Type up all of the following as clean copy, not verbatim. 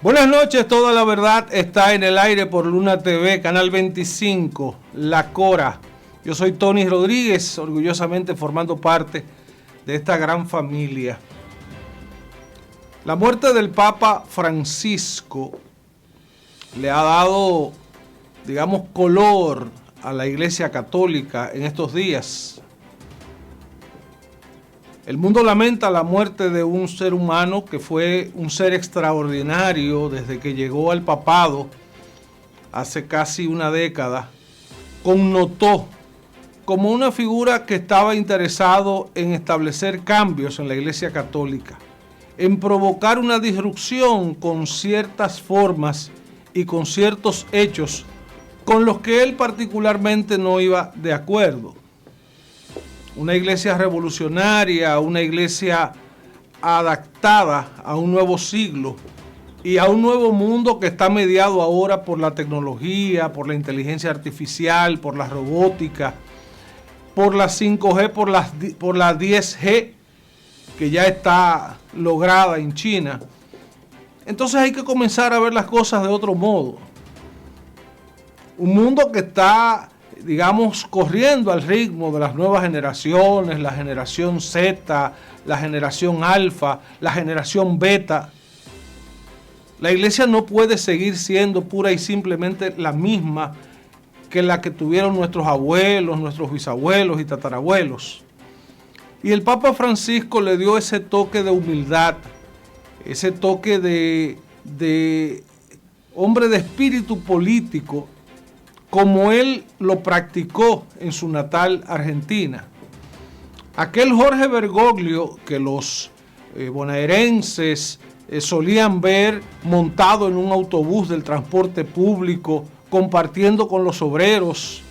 Buenas noches, toda la verdad está en el aire por Luna TV, Canal 25, La Cora. Yo soy Tony Rodríguez, orgullosamente formando parte de esta gran familia. La muerte del Papa Francisco le ha dado, digamos, color a la Iglesia Católica en estos días. El mundo lamenta la muerte de un ser humano que fue un ser extraordinario desde que llegó al papado hace casi una década. Connotó como una figura que estaba interesado en establecer cambios en la Iglesia Católica, en provocar una disrupción con ciertas formas y con ciertos hechos con los que él particularmente no iba de acuerdo. Una iglesia revolucionaria, una iglesia adaptada a un nuevo siglo y a un nuevo mundo que está mediado ahora por la tecnología, por la inteligencia artificial, por la robótica, por la 5G, por la 10G, que ya está lograda en China. Entonces hay que comenzar a ver las cosas de otro modo. Un mundo que está, digamos, corriendo al ritmo de las nuevas generaciones, la generación Z, la generación Alfa, la generación Beta. La iglesia no puede seguir siendo pura y simplemente la misma que la que tuvieron nuestros abuelos, nuestros bisabuelos y tatarabuelos. Y el Papa Francisco le dio ese toque de humildad, ese toque de hombre de espíritu político, como él lo practicó en su natal Argentina. Aquel Jorge Bergoglio que los bonaerenses solían ver montado en un autobús del transporte público, compartiendo con los obreros,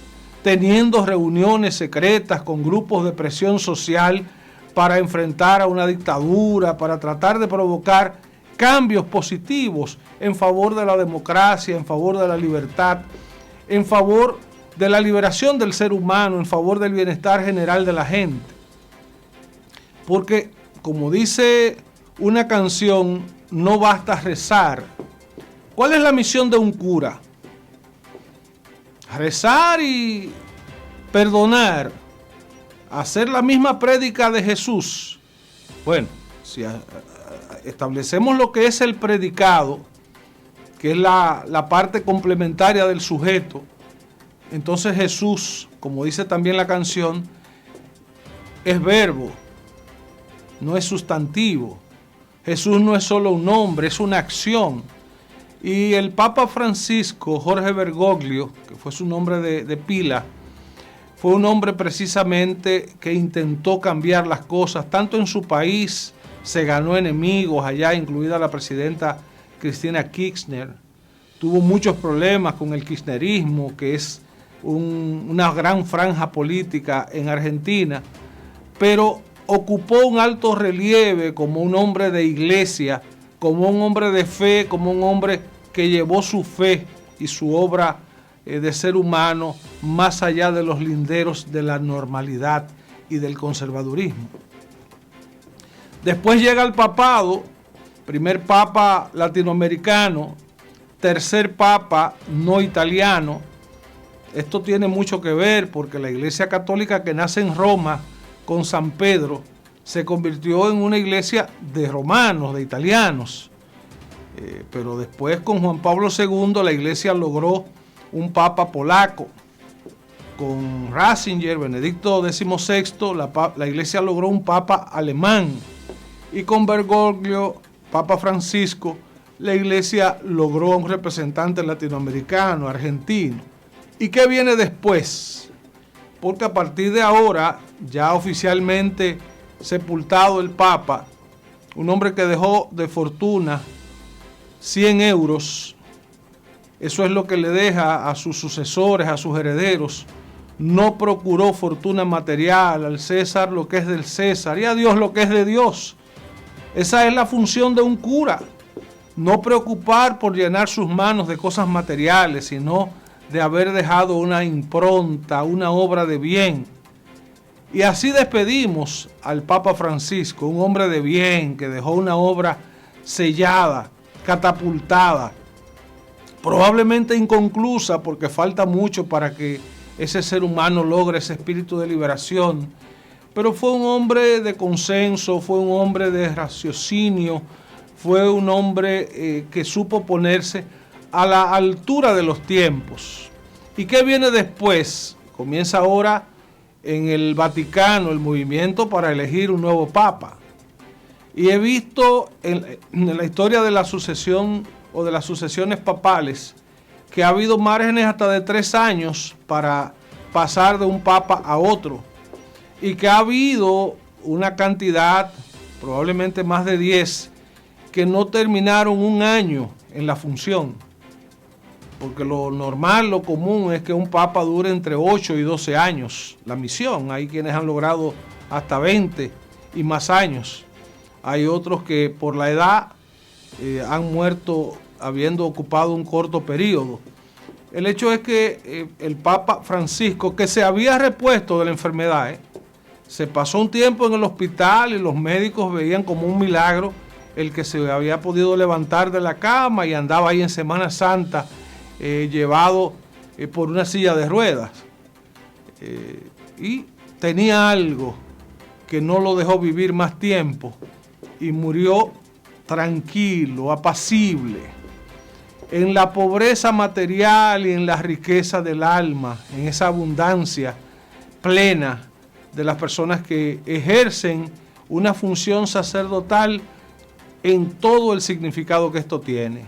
teniendo reuniones secretas con grupos de presión social para enfrentar a una dictadura, para tratar de provocar cambios positivos en favor de la democracia, en favor de la libertad, en favor de la liberación del ser humano, en favor del bienestar general de la gente. Porque, como dice una canción, no basta rezar. ¿Cuál es la misión de un cura? Rezar y perdonar, hacer la misma prédica de Jesús. Bueno, si establecemos lo que es el predicado, que es la parte complementaria del sujeto, entonces Jesús, como dice también la canción, es verbo, no es sustantivo. Jesús no es solo un nombre, es una acción. Y el Papa Francisco, Jorge Bergoglio, que fue su nombre de pila, fue un hombre precisamente que intentó cambiar las cosas, tanto en su país, se ganó enemigos allá, incluida la presidenta Cristina Kirchner. Tuvo muchos problemas con el kirchnerismo, que es una gran franja política en Argentina, pero ocupó un alto relieve como un hombre de iglesia, como un hombre de fe, como un hombre que llevó su fe y su obra de ser humano más allá de los linderos de la normalidad y del conservadurismo. Después llega el papado, primer papa latinoamericano, tercer papa no italiano. Esto tiene mucho que ver porque la Iglesia Católica que nace en Roma con San Pedro se convirtió en una iglesia de romanos, de italianos. Pero después con Juan Pablo II la iglesia logró un papa polaco. Con Ratzinger, Benedicto XVI, la iglesia logró un papa alemán. Y con Bergoglio, Papa Francisco, la iglesia logró un representante latinoamericano, argentino. ¿Y qué viene después? Porque a partir de ahora, ya oficialmente sepultado el Papa, un hombre que dejó de fortuna 100 euros, eso es lo que le deja a sus sucesores, a sus herederos. No procuró fortuna material, al César lo que es del César y a Dios lo que es de Dios. Esa es la función de un cura, no preocupar por llenar sus manos de cosas materiales, sino de haber dejado una impronta, una obra de bien. Y así despedimos al Papa Francisco, un hombre de bien que dejó una obra sellada catapultada, probablemente inconclusa porque falta mucho para que ese ser humano logre ese espíritu de liberación, pero fue un hombre de consenso, fue un hombre de raciocinio, fue un hombre que supo ponerse a la altura de los tiempos. ¿Y qué viene después? Comienza ahora en el Vaticano el movimiento para elegir un nuevo papa. Y he visto en la historia de la sucesión o de las sucesiones papales que ha habido márgenes hasta de 3 años para pasar de un papa a otro, y que ha habido una cantidad, probablemente más de 10, que no terminaron un año en la función, porque lo normal, lo común es que un papa dure entre 8 y 12 años la misión. Hay quienes han logrado hasta 20 y más años. Hay otros que por la edad han muerto habiendo ocupado un corto periodo. El hecho es que el Papa Francisco, que se había repuesto de la enfermedad, se pasó un tiempo en el hospital y los médicos veían como un milagro el que se había podido levantar de la cama y andaba ahí en Semana Santa llevado por una silla de ruedas. Y tenía algo que no lo dejó vivir más tiempo y murió tranquilo, apacible, en la pobreza material y en la riqueza del alma, en esa abundancia plena de las personas que ejercen una función sacerdotal en todo el significado que esto tiene.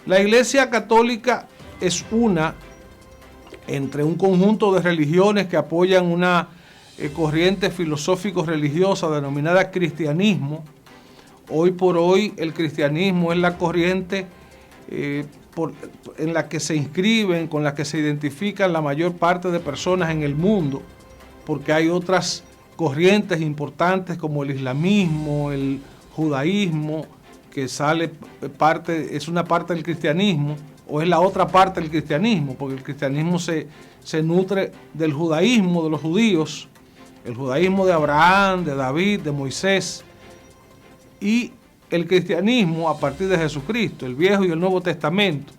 La Iglesia Católica es una entre un conjunto de religiones que apoyan una corriente filosófico-religiosa denominada cristianismo. Hoy por hoy el cristianismo es la corriente en la que se inscriben, con la que se identifican la mayor parte de personas en el mundo, porque hay otras corrientes importantes como el islamismo, el judaísmo, que es una parte del cristianismo, o es la otra parte del cristianismo, porque el cristianismo se nutre del judaísmo de los judíos, el judaísmo de Abraham, de David, de Moisés, y el cristianismo a partir de Jesucristo, el Viejo y el Nuevo Testamento.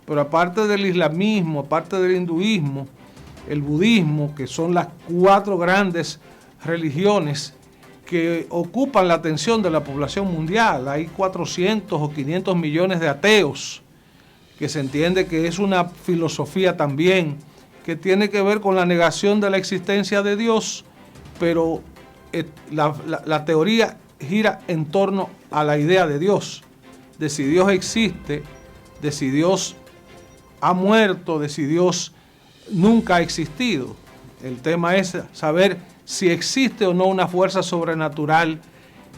Pero aparte del islamismo, aparte del hinduismo, el budismo, que son las 4 grandes religiones que ocupan la atención de la población mundial. Hay 400 o 500 millones de ateos, que se entiende que es una filosofía también que tiene que ver con la negación de la existencia de Dios, pero la teoría gira en torno a la idea de Dios, de si Dios existe, de si Dios ha muerto, de si Dios nunca ha existido. El tema es saber si existe o no una fuerza sobrenatural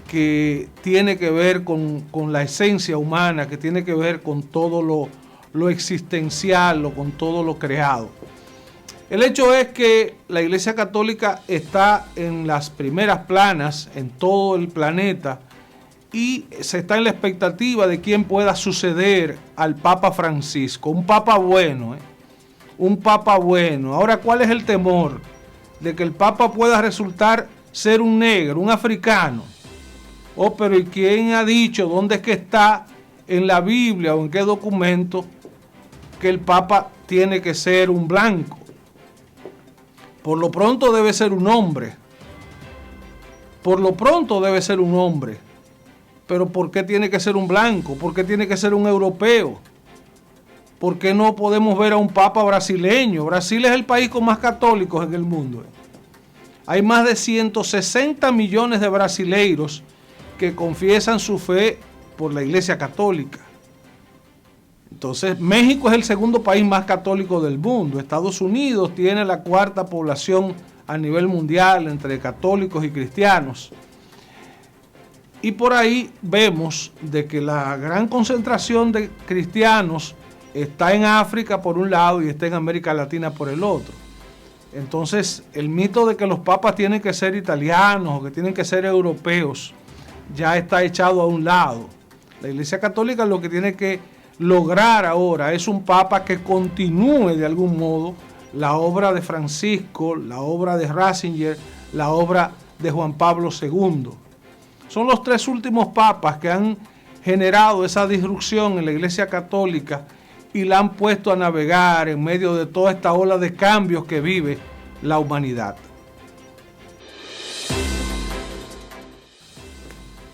que tiene que ver con la esencia humana, que tiene que ver con todo lo existencial o con todo lo creado. El hecho es que la Iglesia Católica está en las primeras planas en todo el planeta y se está en la expectativa de quién pueda suceder al Papa Francisco. Un Papa bueno, un Papa bueno. Ahora, ¿cuál es el temor? De que el Papa pueda resultar ser un negro, un africano. Oh, pero ¿y quién ha dicho dónde es que está en la Biblia o en qué documento que el Papa tiene que ser un blanco? Por lo pronto debe ser un hombre. Por lo pronto debe ser un hombre. Pero ¿por qué tiene que ser un blanco? ¿Por qué tiene que ser un europeo? ¿Por qué no podemos ver a un papa brasileño? Brasil es el país con más católicos en el mundo. Hay más de 160 millones de brasileiros que confiesan su fe por la Iglesia Católica. Entonces, México es el segundo país más católico del mundo. Estados Unidos tiene la 4ª población a nivel mundial entre católicos y cristianos. Y por ahí vemos de que la gran concentración de cristianos está en África por un lado y está en América Latina por el otro. Entonces, el mito de que los papas tienen que ser italianos o que tienen que ser europeos ya está echado a un lado. La Iglesia Católica lo que tiene que lograr ahora es un papa que continúe de algún modo la obra de Francisco, la obra de Ratzinger, la obra de Juan Pablo II. Son los 3 últimos papas que han generado esa disrupción en la Iglesia Católica y la han puesto a navegar en medio de toda esta ola de cambios que vive la humanidad.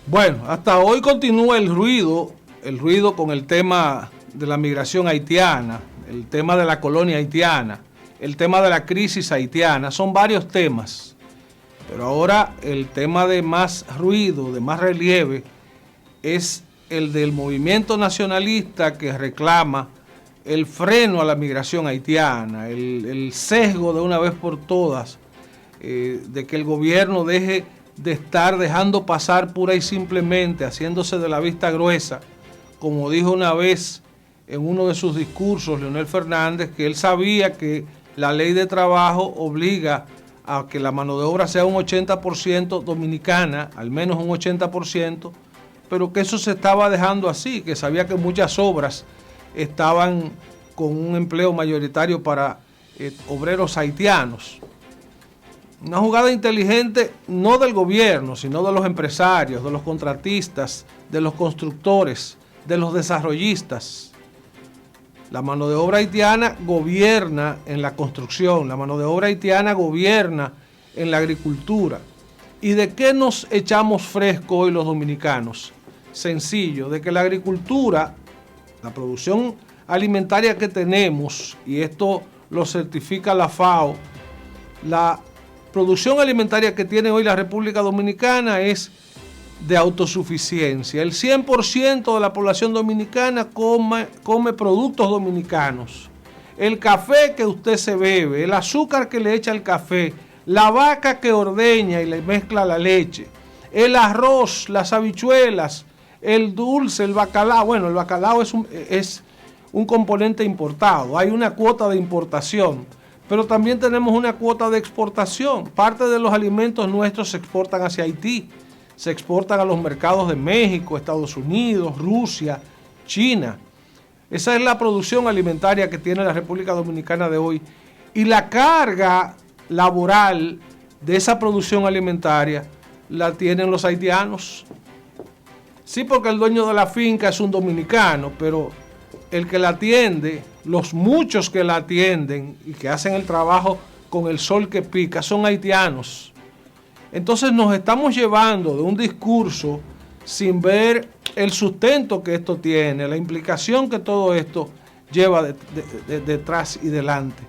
Bueno, hasta hoy continúa el ruido con el tema de la migración haitiana, el tema de la colonia haitiana, el tema de la crisis haitiana. Son varios temas, pero ahora el tema de más ruido, de más relieve, es el del movimiento nacionalista que reclama el freno a la migración haitiana, el sesgo de una vez por todas, de que el gobierno deje de estar dejando pasar pura y simplemente, haciéndose de la vista gruesa, como dijo una vez en uno de sus discursos Leonel Fernández, que él sabía que la ley de trabajo obliga a que la mano de obra sea un 80% dominicana, al menos un 80%, pero que eso se estaba dejando así, que sabía que muchas obras estaban con un empleo mayoritario para obreros haitianos. Una jugada inteligente no del gobierno, sino de los empresarios, de los contratistas, de los constructores, de los desarrollistas. La mano de obra haitiana gobierna en la construcción, la mano de obra haitiana gobierna en la agricultura. ¿Y de qué nos echamos fresco hoy los dominicanos? Sencillo, de que la agricultura, la producción alimentaria que tenemos, y esto lo certifica la FAO, la producción alimentaria que tiene hoy la República Dominicana es de autosuficiencia. El 100% de la población dominicana come productos dominicanos. El café que usted se bebe, el azúcar que le echa al café, la vaca que ordeña y le mezcla la leche, el arroz, las habichuelas, el dulce, el bacalao. Bueno, el bacalao es un componente importado. Hay una cuota de importación, pero también tenemos una cuota de exportación. Parte de los alimentos nuestros se exportan hacia Haití, se exportan a los mercados de México, Estados Unidos, Rusia, China. Esa es la producción alimentaria que tiene la República Dominicana de hoy. Y la carga laboral de esa producción alimentaria la tienen los haitianos. Sí, porque el dueño de la finca es un dominicano, pero el que la atiende, los muchos que la atienden y que hacen el trabajo con el sol que pica, son haitianos. Entonces nos estamos llevando de un discurso sin ver el sustento que esto tiene, la implicación que todo esto lleva detrás y delante.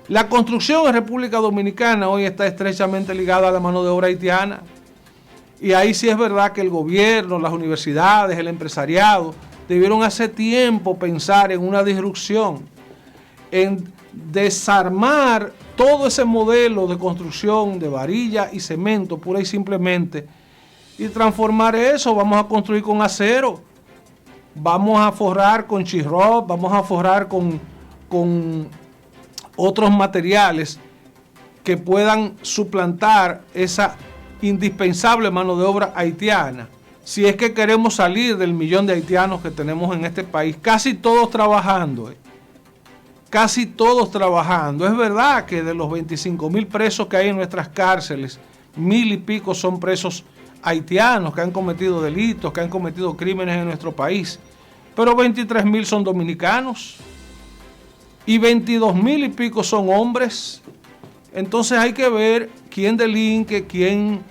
La construcción en República Dominicana hoy está estrechamente ligada a la mano de obra haitiana. Y ahí sí es verdad que el gobierno, las universidades, el empresariado debieron hace tiempo pensar en una disrupción, en desarmar todo ese modelo de construcción de varilla y cemento pura y simplemente, y transformar eso. Vamos a construir con acero, vamos a forrar con chirrop, vamos a forrar con otros materiales que puedan suplantar esa indispensable mano de obra haitiana. Si es que queremos salir del millón de haitianos que tenemos en este país, casi todos trabajando, casi todos trabajando. Es verdad que de los 25,000 presos que hay en nuestras cárceles, 1,000 y pico son presos haitianos que han cometido delitos, que han cometido crímenes en nuestro país, pero 23,000 son dominicanos y 22,000 y pico son hombres. Entonces hay que ver quién delinque, quién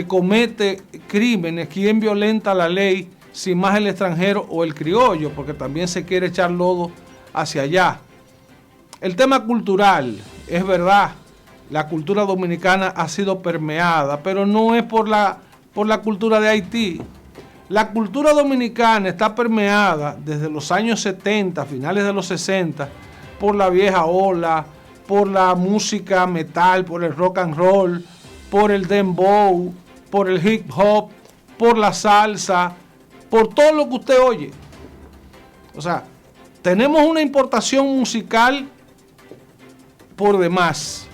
comete crímenes, quién violenta la ley, si más el extranjero o el criollo, porque también se quiere echar lodo hacia allá. El tema cultural, es verdad, la cultura dominicana ha sido permeada, pero no es por la cultura de Haití. La cultura dominicana está permeada desde los años 70, finales de los 60, por la vieja ola, por la música metal, por el rock and roll, por el dembow, por el hip hop, por la salsa, por todo lo que usted oye. O sea, tenemos una importación musical por demás,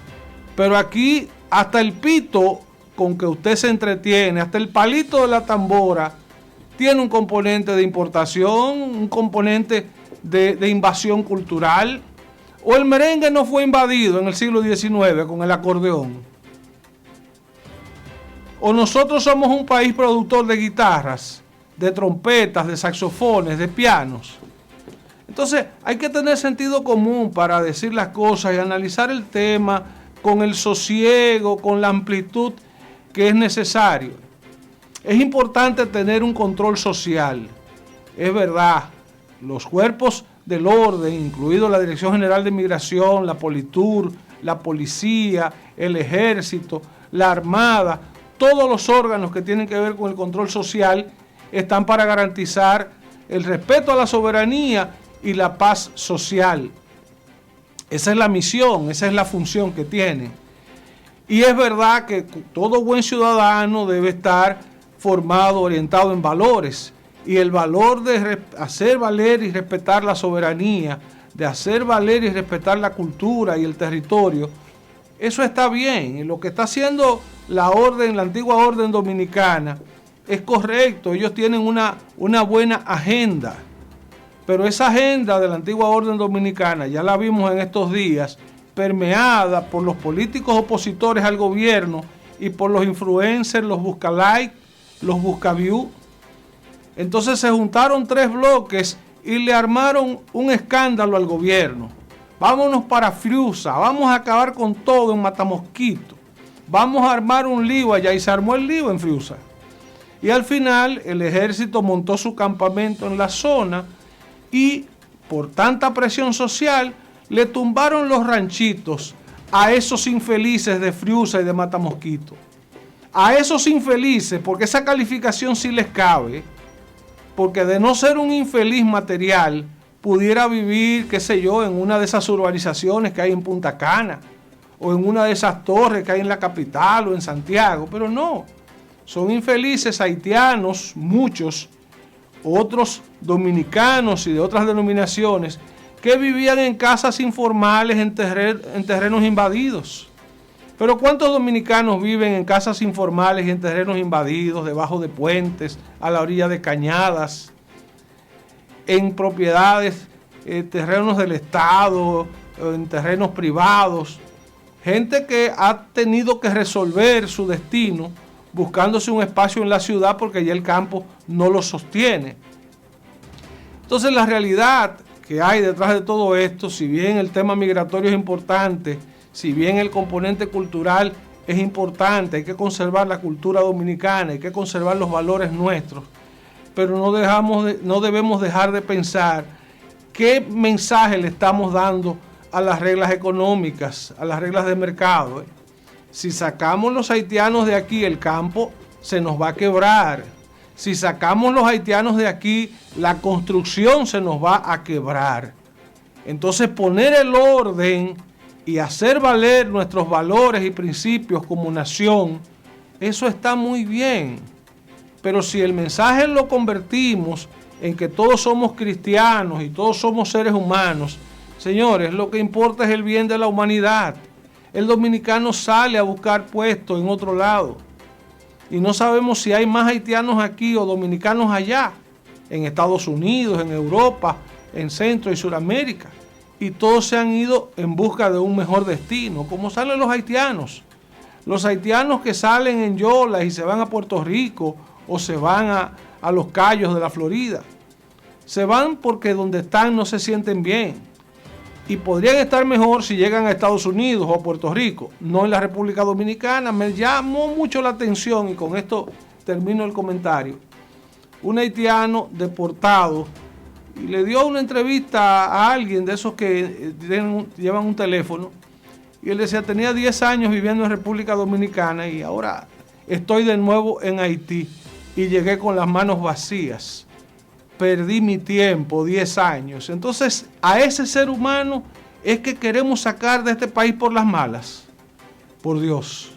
pero aquí hasta el pito con que usted se entretiene, hasta el palito de la tambora, tiene un componente de importación, un componente de invasión cultural. O el merengue no fue invadido en el siglo XIX con el acordeón. O nosotros somos un país productor de guitarras, de trompetas, de saxofones, de pianos. Entonces hay que tener sentido común para decir las cosas y analizar el tema con el sosiego, con la amplitud que es necesario. Es importante tener un control social. Es verdad, los cuerpos del orden, incluido la Dirección General de Migración, la Politur, la Policía, el Ejército, la Armada, todos los órganos que tienen que ver con el control social están para garantizar el respeto a la soberanía y la paz social. Esa es la misión, esa es la función que tienen. Y es verdad que todo buen ciudadano debe estar formado, orientado en valores. Y el valor de hacer valer y respetar la soberanía, de hacer valer y respetar la cultura y el territorio, eso está bien. Y lo que está haciendo la antigua orden dominicana, es correcto. Ellos tienen una buena agenda. Pero esa agenda de la antigua orden dominicana, ya la vimos en estos días, permeada por los políticos opositores al gobierno y por los influencers, los busca-like, los busca-view. Entonces se juntaron tres bloques y le armaron un escándalo al gobierno. Vámonos para Friusa, vamos a acabar con todo en Matamosquito, vamos a armar un lío allá, y se armó el lío en Friusa. Y al final el ejército montó su campamento en la zona y por tanta presión social le tumbaron los ranchitos a esos infelices de Friusa y de Matamosquito. A esos infelices, porque esa calificación sí les cabe, porque de no ser un infeliz material, pudiera vivir, qué sé yo, en una de esas urbanizaciones que hay en Punta Cana, o en una de esas torres que hay en la capital o en Santiago, pero no, son infelices haitianos, muchos, otros dominicanos y de otras denominaciones, que vivían en casas informales en terrenos invadidos. Pero ¿cuántos dominicanos viven en casas informales y en terrenos invadidos, debajo de puentes, a la orilla de cañadas, en propiedades, terrenos del Estado, en terrenos privados? Gente que ha tenido que resolver su destino buscándose un espacio en la ciudad porque ya el campo no lo sostiene. Entonces la realidad que hay detrás de todo esto, si bien el tema migratorio es importante, si bien el componente cultural es importante, hay que conservar la cultura dominicana, hay que conservar los valores nuestros, pero no debemos dejar de pensar qué mensaje le estamos dando a las reglas económicas, a las reglas de mercado. Si sacamos los haitianos de aquí, el campo se nos va a quebrar. Si sacamos los haitianos de aquí, la construcción se nos va a quebrar. Entonces poner el orden y hacer valer nuestros valores y principios como nación, eso está muy bien. Pero si el mensaje lo convertimos en que todos somos cristianos y todos somos seres humanos, señores, lo que importa es el bien de la humanidad. El dominicano sale a buscar puestos en otro lado. Y no sabemos si hay más haitianos aquí o dominicanos allá, en Estados Unidos, en Europa, en Centro y Sudamérica. Y todos se han ido en busca de un mejor destino, como salen los haitianos. Los haitianos que salen en yolas y se van a Puerto Rico o se van a los Cayos de la Florida. Se van porque donde están no se sienten bien. Y podrían estar mejor si llegan a Estados Unidos o a Puerto Rico, no en la República Dominicana. Me llamó mucho la atención, y con esto termino el comentario, un haitiano deportado, y le dio una entrevista a alguien de esos que llevan un teléfono, y él decía, tenía 10 años viviendo en República Dominicana y ahora estoy de nuevo en Haití y llegué con las manos vacías. Perdí mi tiempo, 10 años. Entonces, a ese ser humano es que queremos sacar de este país por las malas. Por Dios.